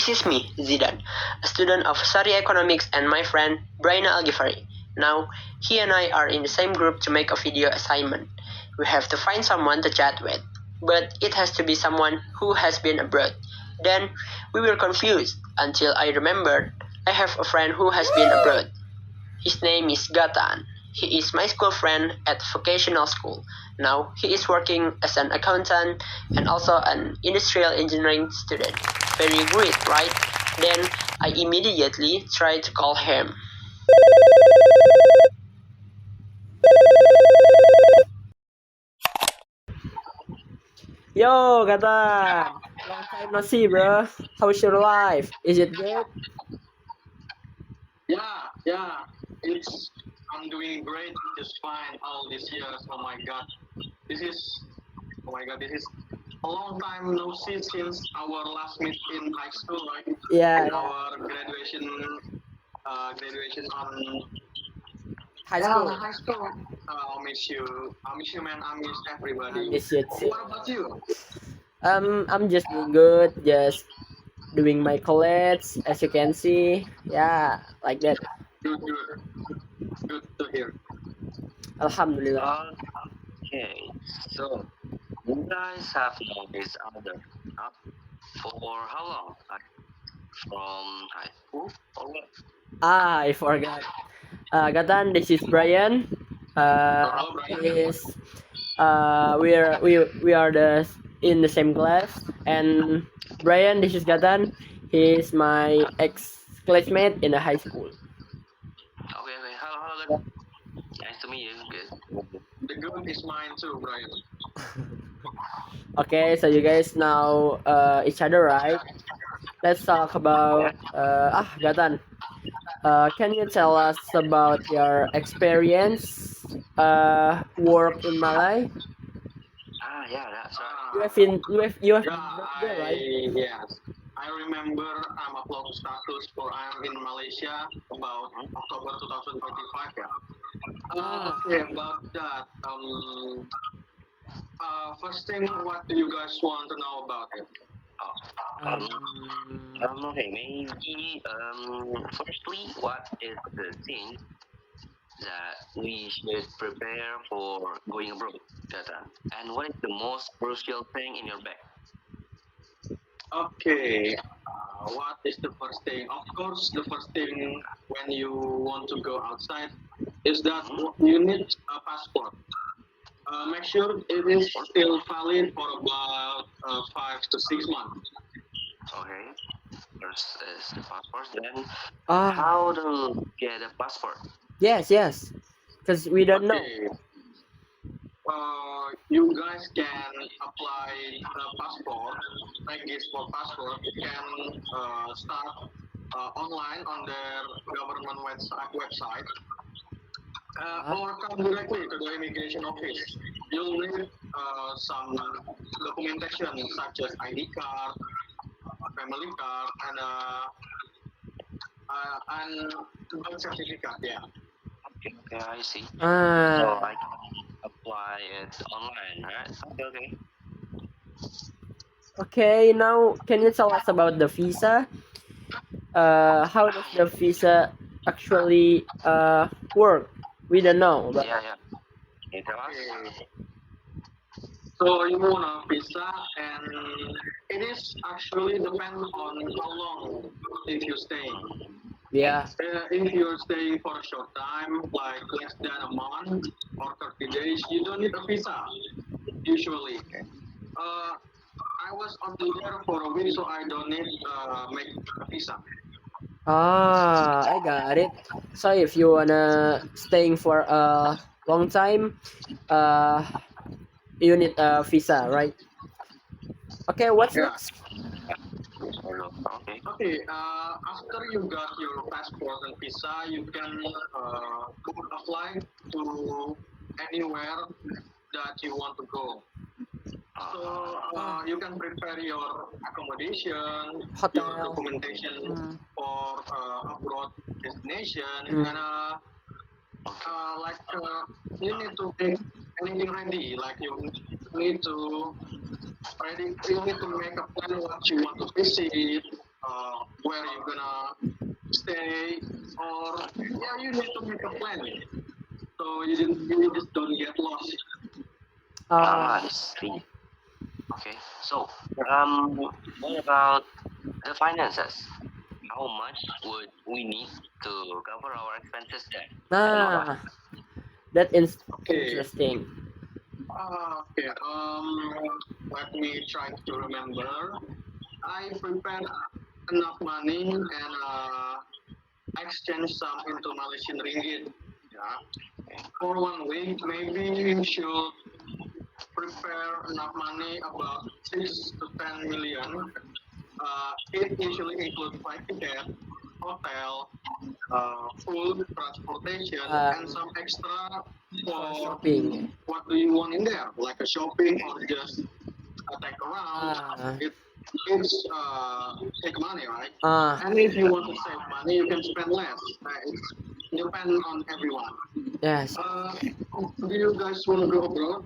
This is me, Zidan, a student of Sharia Economics, and my friend Braina Algifari. Now, he and I are in the same group to make a video assignment. We have to find someone to chat with, but it has to be someone who has been abroad. Then we were confused until I remembered I have a friend who has been abroad. His name is Gatan. He is my school friend at vocational school. Now he is working as an accountant and also an industrial engineering student. Very great, right? Then I immediately tried to call him. Yo, Gatan! Long time no see, bro. How's your life? Is it good? Yeah. I'm doing great, just fine all these years. This is, this is a long time no see since our last meet in high school, right? Yeah. Our graduation on High school. high school. I miss you, man. I miss everybody. I miss you too. What about you? I'm just doing good. Just doing my college, as you can see. Yeah, like that. Good to hear. Alhamdulillah. Okay, so you guys have known each other for how long? Like from high school or what? I forgot. Gatan, this is Brian. Hello, Brian. Is we are in the same class, and Brian, this is Gatan. He's my ex-classmate in the high school. Okay. Hello. Nice to meet you. Good. The good is mine too, Brian. Okay, so you guys know each other, right? Let's talk about Gatan. Can you tell us about your experience work in Malay? Yeah, that's right. You have been Yeah, there, right? yes. I remember I'm upload status for I'm in Malaysia about October 2025. Yeah. Okay, about that. First thing, what do you guys want to know about it? Okay, maybe firstly, what is the thing that we should prepare for going abroad, Gatan? And what is the most crucial thing in your bag? Okay, what is the first thing? Of course, the first thing when you want to go outside is that you need a passport. Make sure it is still valid for about 5 to 6 months. Okay, first is the passport. Then, Ah, how to get a passport? yes, because we don't know. Okay. You guys can apply the passport, package for passport. You can start online on their government website. Or come directly to the immigration office. You'll need some documentation such as ID card, family card, and birth certificate. Yeah. Okay, I see. So Ah, I can apply it online, right? Okay. okay. Now, can you tell us about the visa? How does the visa actually work? We don't know. But Yeah. Can you tell us? Okay. So you want a visa, and it is actually depend on how long if you stay. yeah, If you're staying for a short time, like less than a month or 30 days, you don't need a visa, usually. I was only there for a week, so I don't need make a visa. I got it. So if you wanna staying for a long time, you need a visa, right? Okay, what's Yeah. next? Okay. Okay, after you got your passport and visa, you can book a flight to anywhere that you want to go. So you can prepare your accommodation, your Hotel. documentation for abroad destination, and you need to make anything ready. Like you need to make a plan what you want to visit, where you're gonna stay, or yeah, you need to make a plan. So you just don't get lost. Uh, I see. Okay. So, what about the finances? How much would we need to cover our expenses there? ah, that is Okay. interesting. Okay. Let me try to remember. I prepared enough money and exchange some into Malaysian ringgit. Yeah. For 1 week, maybe you should prepare enough money, about 6 to 10 million. It usually includes flight ticket, hotel, food, transportation, and Um, some extra for for shopping. what do you want in there, like a shopping or just a take around. Ah, It it's take money, right? ah, And if you want to save money, you can spend less. It's depend on everyone. yes. Uh, do you guys want to go abroad?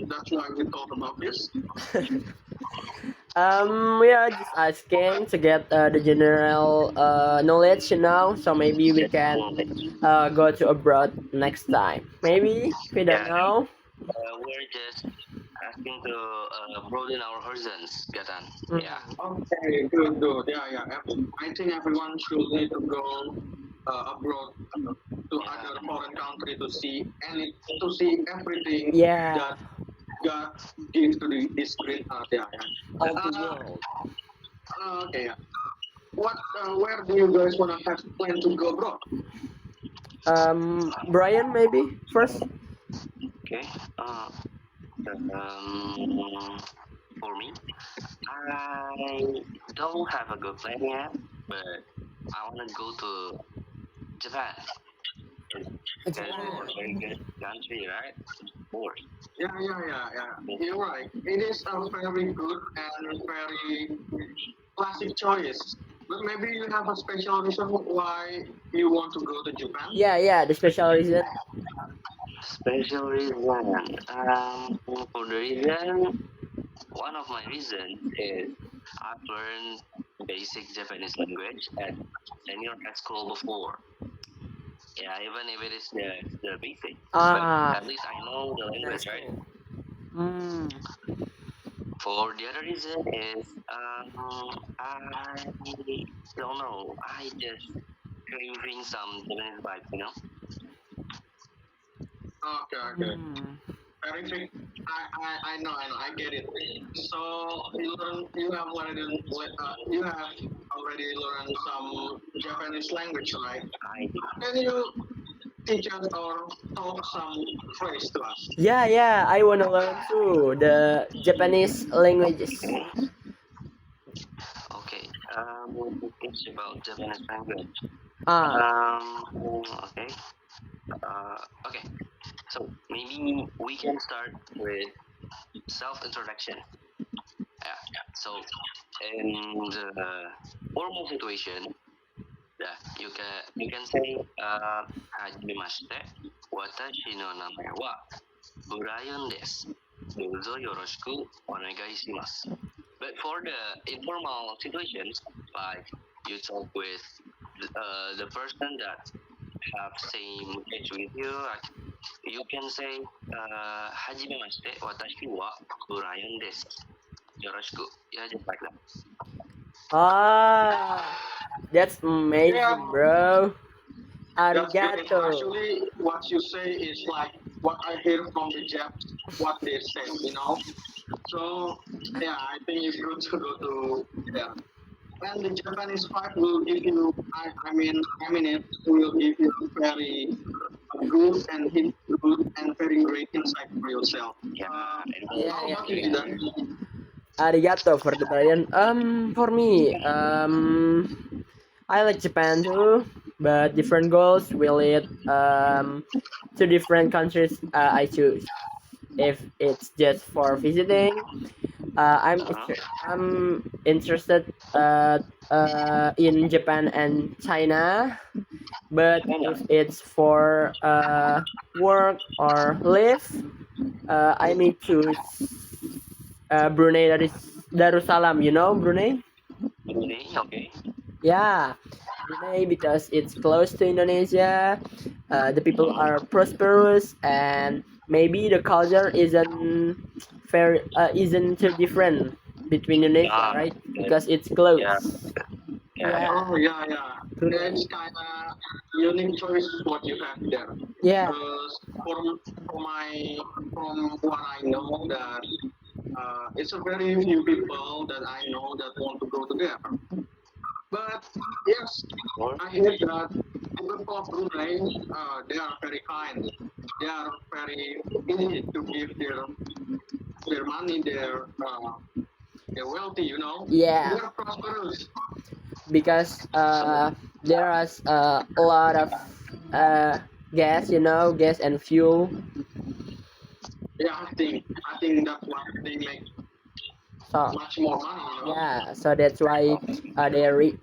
That's why we talk about this. We are just asking to get the general knowledge, so maybe we can go to abroad next time. Maybe we don't Yeah, know. we're just asking to broaden our horizons, Gatan. Mm. Yeah. Okay, good, good. Yeah, yeah. I think everyone should need to go abroad to other foreign country to see everything Yeah, that God gives to this great earth. Yeah, yeah. of the world. Okay. Yeah. Where do you guys wanna have plan to go abroad? Brian, maybe first. Okay. Um, for me, I don't have a good plan yet, but I want to go to Japan. It's a very good country, right? Of course. Yeah, yeah, yeah, yeah. You're right. It is a very good and very classic choice. But maybe you have a special reason why you want to go to Japan. Yeah. The special reason. Special reason. For the reason, one of my reasons is I've learned basic Japanese language at senior high school before. Yeah, even if it is the basic, but Ah, at least I know the language, right? UNESCO. Mm. For the other reason is I don't know. I just craving some Japanese vibe. Okay, okay. Mm. Very big. I know, I get it. So you have already learned some Japanese language, right? I Can you teach us or talk some phrase to us? Yeah. I wanna learn too the Japanese languages. okay. It's about Japanese language. Ah, Okay. Okay. So maybe we can start with self-introduction. Yeah. So in the formal situation, yeah, you can say hajimemashite, watashi no namae wa Brian desu. Dozo yoroshiku onegai shimasu. But for the informal situations, like you talk with the person that have same age with you, like you can say, hajimemashite, watashi wa Brian desu. Yoroshiku. Yeah, just like that. that's Yeah, amazing, bro. that's good. Arigato. Actually, what you say is like what I hear from the Japs, what they say. So yeah, I think it's good to go to yeah. And the Japanese part will give you, I mean it will give you very good and good and very great insight for yourself. Yeah, How about you, Yeah. Jidan? Arigato for the Brian. For me, I like Japan too, but different goals will lead to different countries I choose. If it's just for visiting, I'm interested in Japan and China, but if it's for work or live, I may choose Brunei Darussalam. You know Brunei? Brunei, okay. Yeah, Brunei because it's close to Indonesia. The people are prosperous, and maybe the culture isn't too different between Indonesia, Ah, right? good. Because it's close. Yeah, yeah, Yeah, Oh yeah, yeah. Brunei. That's kind of unique choice what you have there. Yeah, Because from what I know that it's a very few people that I know that want to go to there. But yes, Or, I heard that people of Brunei, they are very kind. They are very easy to give their money, they're wealthy, you know. They yeah, are prosperous. because so, there is a lot of uh, gas, gas and fuel. Yeah, I think that's what they make So much more money, you know. yeah, so that's why they're rich.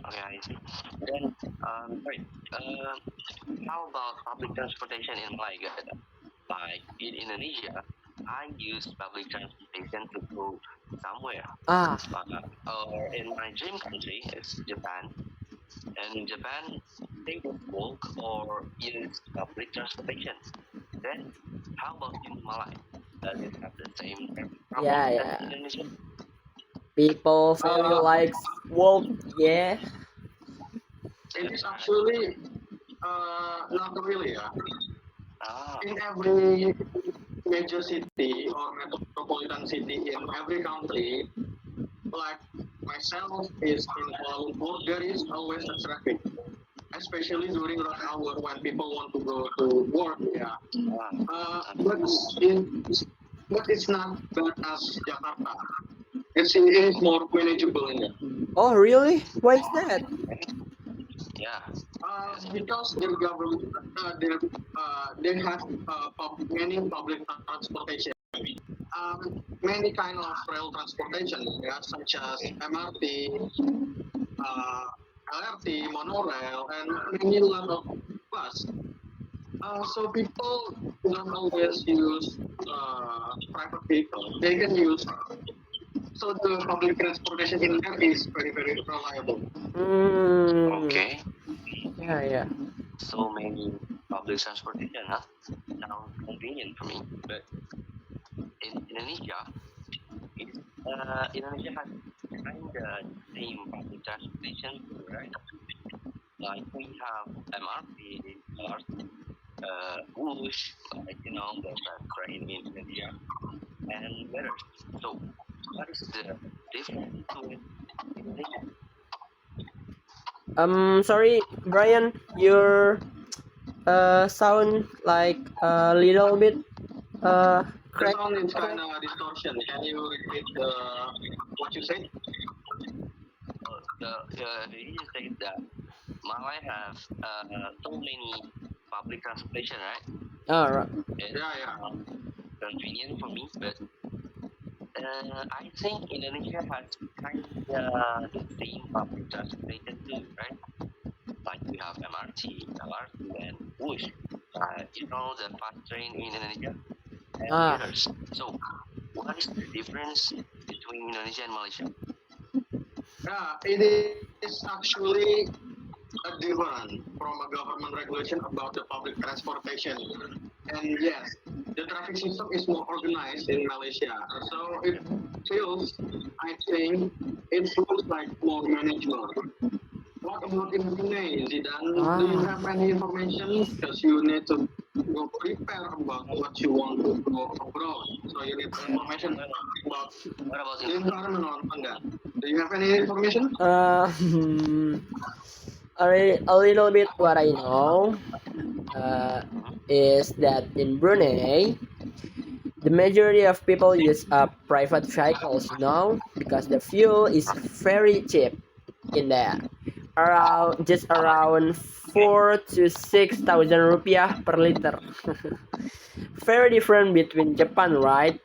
okay, I see. Then, sorry. How about public transportation in Malaysia? Like in Indonesia, I use public transportation to go somewhere. Ah, Or in my dream country, it's Japan. And in Japan, they would walk or use public transportation. Then, how about in Malay? Does it have the same yeah, problem as yeah. Indonesia? People very Uh, likes wolf. Yeah. it is actually not really. Ah, In every major city or metropolitan city in every country, like myself is in Kuala Lumpur, there is always a traffic, especially during rush hour when people want to go to work. Yeah, ah, but it's not bad as Jakarta. It is more manageable in there. Oh, really? Why is that? yeah. Because their government, they have many public transportation, many kind of rail transportation, yeah, such as MRT, uh, LRT, monorail, and many lot of bus. So people don't always use private vehicle. They can use. So the public transportation in there is very very reliable. Mm, Okay. yeah, yeah. So many public transportation, huh? Sounds convenient for me. But in Indonesia, Indonesia has kind of same public transportation, right? Like we have MRT, LRT, Wush, like there's a train in India, and others. So, what is the difference between Indonesia? Sorry, Brian, your sound like a little bit The crack. sound is kind of distortion. Can you repeat what you said? You say that Malay have so many public transportation, right? Oh, right. It's Yeah. convenient for me, but I think Indonesia has kind of the same public transportation too, right? Like we have MRT, LRT, and Wush. The fast train in Indonesia and Ah, others. So, what is the difference between Indonesia and Malaysia? Yeah, it is actually different from a government regulation about the public transportation. And yes, the traffic system is more organized in Malaysia. So it feels, I think, it feels like more manageable. What about in Brunei, Zidane? Do you ah. have any information? Because you need to go prepare about what you want to go abroad. So you need information about What about the in environment on that. Do you have any information? A little bit what I know is that in Brunei, the majority of people use private vehicles, because the fuel is very cheap in there. Around 4 to 6 thousand rupiah per liter. Very different between Japan, right?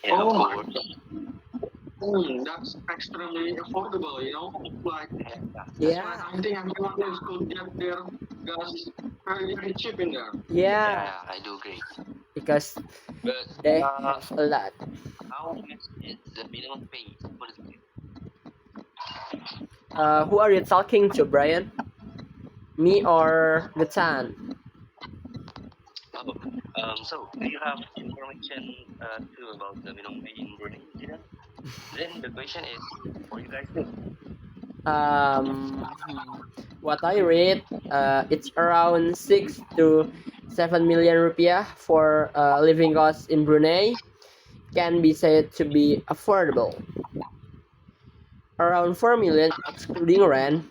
Yeah, of Oh my, course. that's extremely affordable, Like, Yeah, I think everyone is could get their gas very, very cheap in there. yeah, Yeah, I do agree. because But they have a lot. how much the minimum pay. What is it? Who are you talking to, Brian? Me or Gatan? Oh, so do you have information too about the minimum pay in Brunei? Then the question is for you guys too. What I read, it's around 6 to 7 million rupiah for living costs in Brunei. Can be said to be affordable. Around 4 million excluding rent.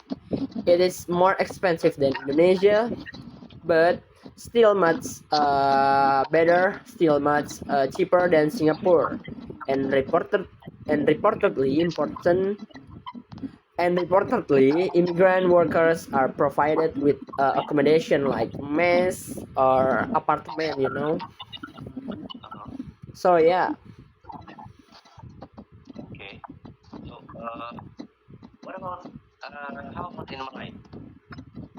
It is more expensive than Indonesia, but still much better, still much cheaper than Singapore, and reportedly, immigrant workers are provided with accommodation like mess or apartment, you know. Uh-huh. So yeah, Okay. So what about how about in Malay?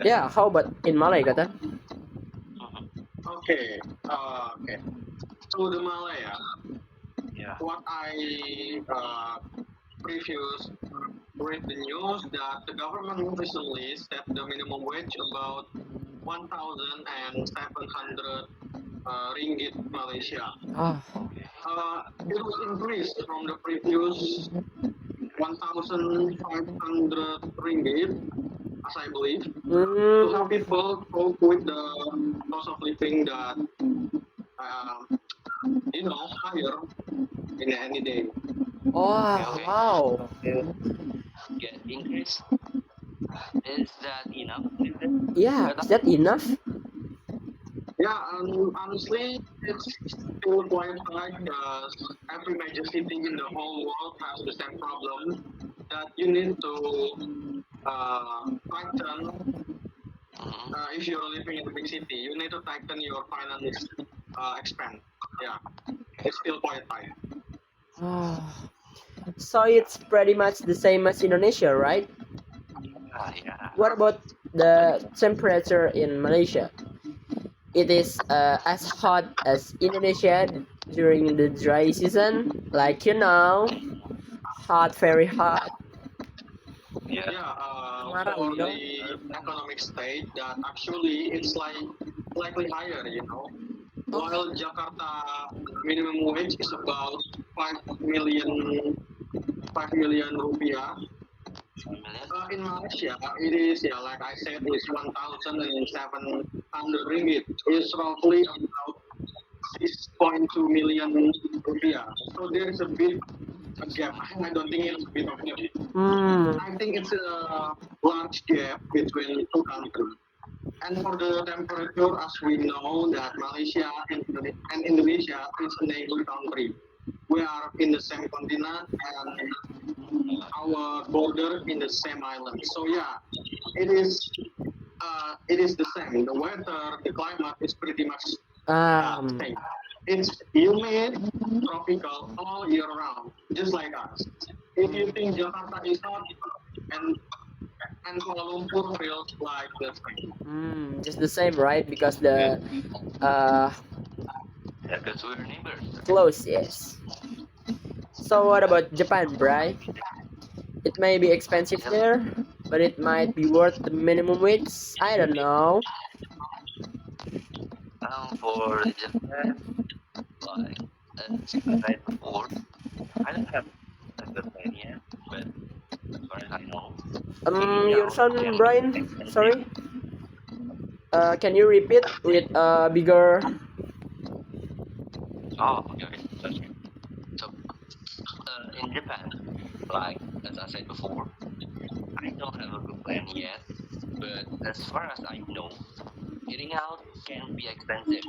yeah. How about in Malay, kata? Mhm. Okay. Okay. So the Malaya, Yeah. what I previous read the news that the government recently set the minimum wage about 1,700 ringgit Malaysia. Ah, It was increased from the previous 1,500 ringgit, as I believe, to how people cope with the cost of living that higher in any day. Okay. oh, Okay. wow. To get increase, is that enough? Is it? Yeah, is that enough? Yeah, honestly, it's still quite high because every major city in the whole world has the same problem that you need to tighten. Mhm. If you're living in a big city, you need to tighten your finance expense. Yeah, it's still quite high. Oh, so it's pretty much the same as Indonesia, right? Yeah. What about the temperature in Malaysia? It is as hot as Indonesia during the dry season, like hot, very hot. Yeah. Yeah, Kemarau, for the economic state, that actually it's like slightly higher. Oh, While Jakarta minimum wage is about 5 million, 5 million rupiah. 1 million. In Malaysia, it is, yeah, like I said, is 1,700 ringgit. It's roughly about 6.2 million rupiah. So there is a bit a gap. I don't think it's a bit of gap. hmm. I think it's a large gap between two countries. And for the temperature, as we know that Malaysia and Indonesia is a neighbor country. We are in the same continent and our border in the same island. So yeah, it is the same. The weather, the climate is pretty much Um, same. It's humid, tropical all year round, just like us. If you think Jakarta is hot and Kuala Lumpur feels like the same. just the same, right? Because the uh Yeah, because we're neighbors. close, yes. So what about Japan, Bry? It may be expensive Yep. there, but it might be worth the minimum wage. I don't know. For Japan, like as I said before, I don't have a good plan yet, but as far as I know, eating Your out son, can be Brian. expensive. Sorry. Can you repeat with bigger? Oh, okay, okay. Okay. So, in Japan, like as I said before, I don't have a good plan yet, but as far as I know, eating out can be expensive.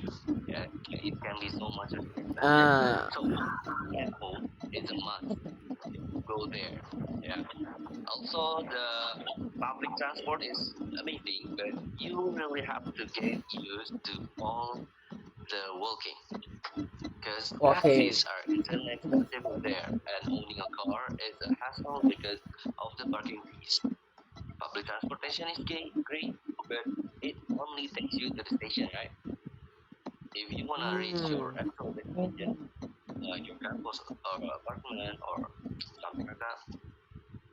Yeah, it can be so much expensive. Ah, So, at home, it's a must to go there. Yeah. Also, the public transport is amazing, but you really have to get used to all the walking because okay. taxis are insanely expensive there, and owning a car is a hassle because of the parking fees. Public transportation is great, but it only takes you to the station, right? If you wanna reach your Hmm. actual destination, your campus or apartment or something like that,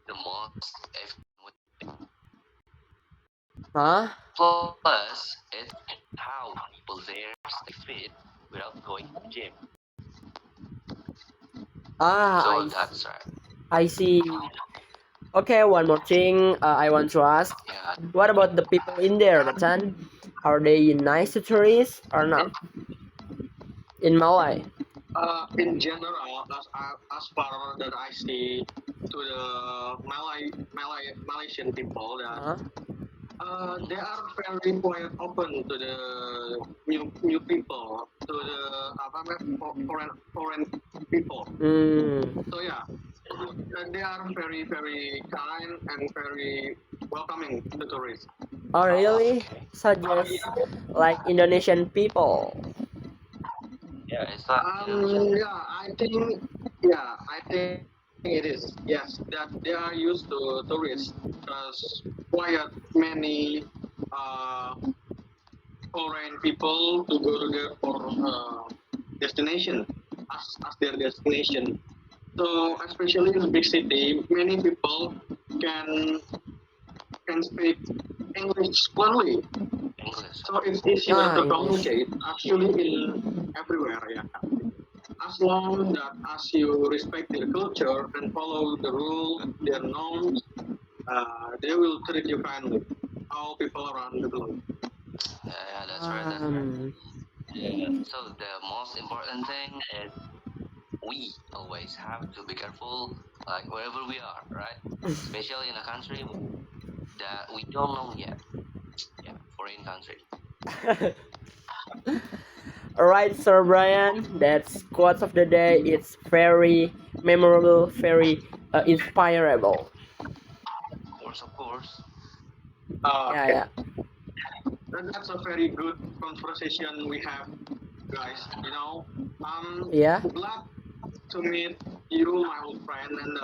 the most efficient. Huh? Plus, it's how people there stay fit without going to the gym. So that's right. I see. Okay, one more thing I want to ask. Yeah. What about the people in there, Gatan? Are they nice to tourists or not? In Malay. In general, as far that I see to the Malaysian people, that Huh? they are very quite open to the new people, to the foreign people. So yeah, they are very kind and very welcoming to tourists. Oh, really? Suggest like Indonesian people. Yeah, it's like Indonesian. Yeah, I think it is. Yes, that they are used to tourists because quite many foreign people to go to there for destination as their destination. So especially in a big city, many people can speak English fluently. English. So it's easier to English. communicate actually in everywhere. Yeah. As long that as you respect their culture and follow the rules, their norms, they will treat you kindly. All people around the globe. Yeah, that's right. That's right. Yeah. So the most important thing is we always have to be careful, like wherever we are, right? Especially in a country that we don't know yet. Yeah, foreign country. Alright, Sir Brian, that's quotes of the day. It's very memorable, very inspirable. Of course. Yeah. That's a very good conversation we have, guys. You know, I'm Yeah. glad to meet you, my old friend, and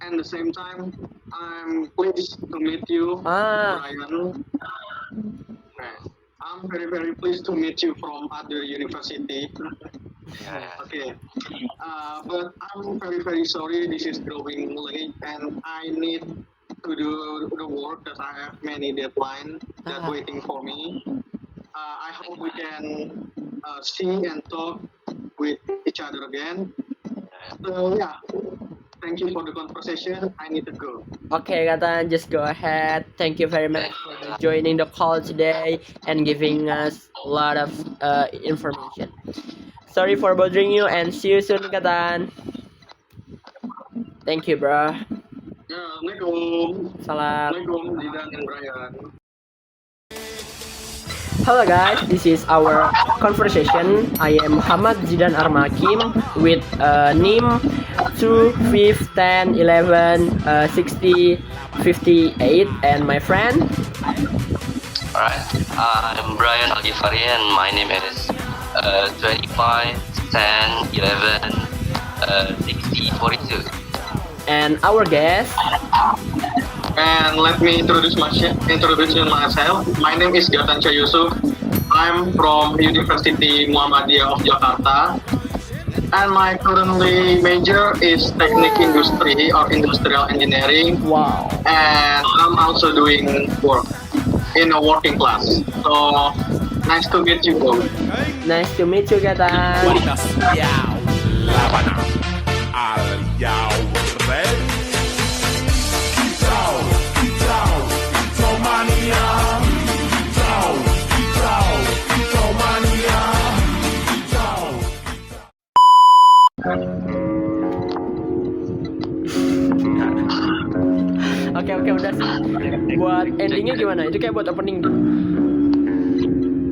and the same time, I'm pleased to meet you, Brian. Okay. I'm very pleased to meet you from other university. Yeah. Okay. But I'm very sorry. This is growing late, and I need to do the work that I have many deadlines that waiting for me. I hope we can see and talk with each other again. So yeah, thank you for the conversation. I need to go. Okay, Gatan, just go ahead. Thank you very much for joining the call today and giving us a lot of information. Sorry for bothering you and see you soon, Gatan. Thank you, bro. Assalamualaikum. Salam. Assalamualaikum, Zidan and Brian. Hello guys, this is our conversation. I am Muhammad Zidan Armakim with NIM 2, 5, 10, 11, 60, 58 and my friend. Alright, I'm Brian Algifari and my name is 25, 10, 11, 60, 42. And our guest. And let me introduce myself. My name is Gatanca Yusuf. I'm from University Muhammadiyah of Jakarta. And my currently major is Technic Industry or Industrial Engineering. Wow. And I'm also doing work in a working class. So nice to meet you both. Nice to meet you, Gatan. Kualitas Yao Labanan Al Yao Red Kitau Mania Kitau Mania Oke, udah sih. Buat endingnya gimana? Itu kayak buat opening.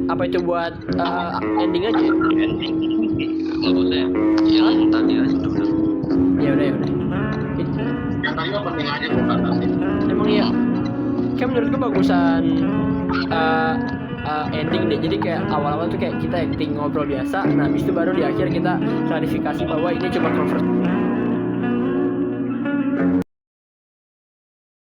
Apa itu buat ending aja? Ending nggak boleh. Yang tadi aja dulu. Ya udah. Yang tadi opening aja bukan sih. Emang iya. Kayak menurutku bagusan ending deh. Jadi kayak awal-awal tuh kayak kita acting ngobrol biasa. Nah, habis itu baru di akhir kita klarifikasi bahwa ini cuma conversation.